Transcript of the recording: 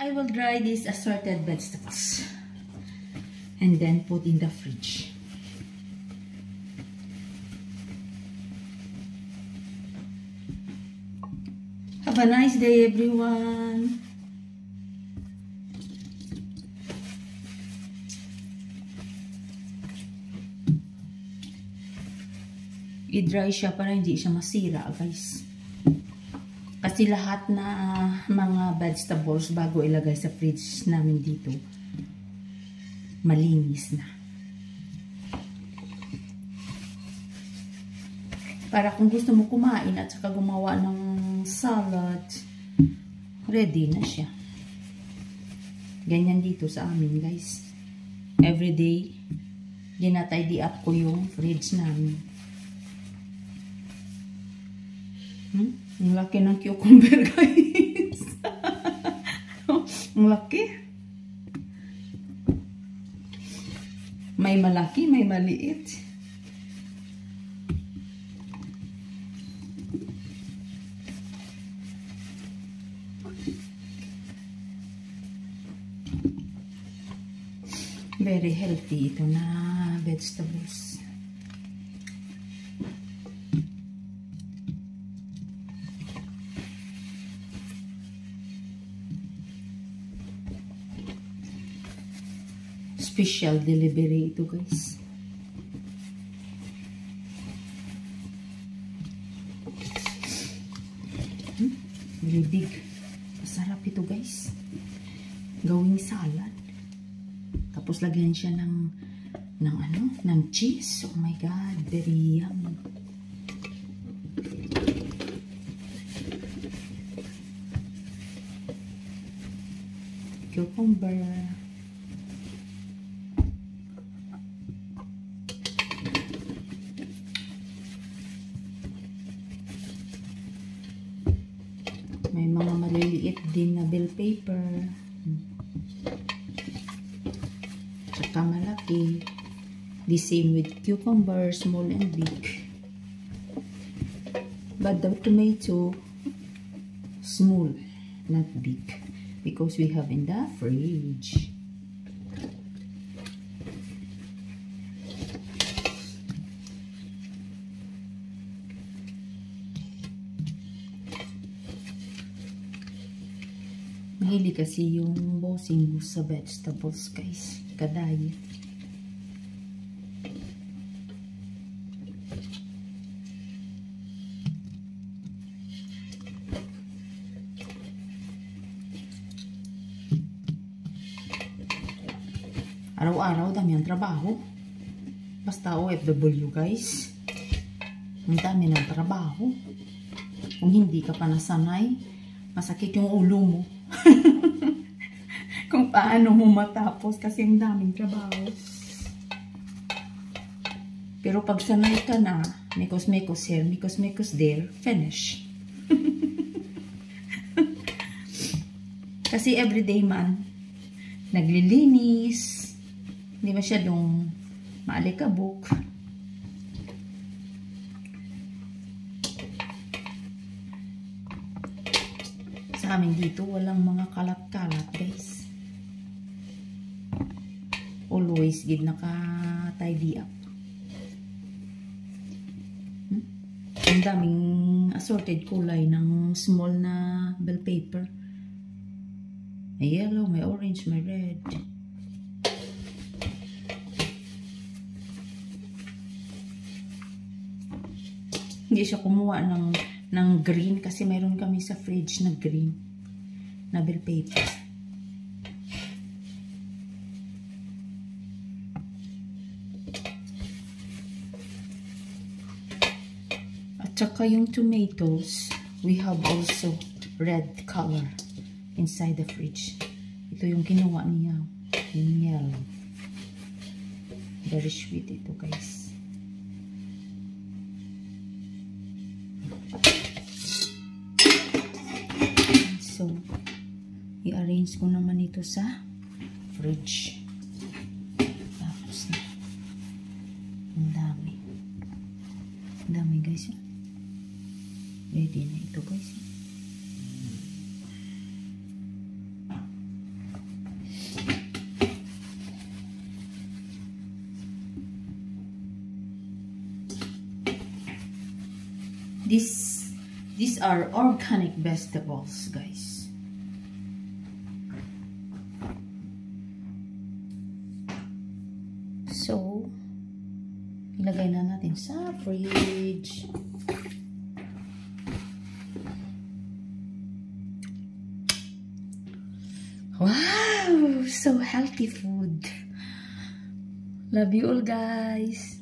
I will dry these assorted vegetables and then put in the fridge. Have a nice day, everyone. I-dry siya para hindi siya masira, guys. Kasi lahat na mga vegetables bago ilagay sa fridge namin dito, malinis na. Para kung gusto mo kumain at saka gumawa ng salad, ready na siya. Ganyan dito sa amin, guys. Everyday, dinatidy up ko yung fridge namin. Ang laki ng cucumber, guys. Ang laki. May malaki, may maliit. Very healthy ito na vegetables. Special delivery ito, guys. Very big. Masarap ito, guys. Gawing salad. Tapos lagyan siya ng cheese. Oh my God, very yummy. Cucumber. May mga maliliit din na bell paper. Tsaka malaki. The same with cucumber, small and big. But the tomato, small, not big. Because we have in the fridge. Mahilig kasi yung bossing sa vegetables, guys. Kadayet. Araw-araw dami ang trabaho. Basta OFW, guys. Ang dami ng trabaho. Kung hindi ka pa nasanay, masakit yung ulo mo. Kung paano mo matapos kasi ang daming trabaho. Pero pag sanay ka na, mikos-mikos here, mikos-mikos there, finish. Kasi everyday man, naglilinis, hindi masyadong maalikabok. Sa amin dito, walang mga kalat-kalat, guys. Always gid naka-tidy up. Ang daming assorted kulay ng small na bell paper. May yellow, may orange, may red. Hindi siya kumuha ng green kasi mayroon kami sa fridge na green na bell paper. Tsaka yung tomatoes, we have also red color inside the fridge. Ito yung ginawa niya, yung yellow. Very sweet ito, guys. So, i-arrange ko naman ito sa fridge. Tapos na. Ang dami. Ang dami, guys. Ready na ito, guys. These are organic vegetables, guys. So, ilagay na natin sa fridge. Wow! So healthy food. Love you all, guys.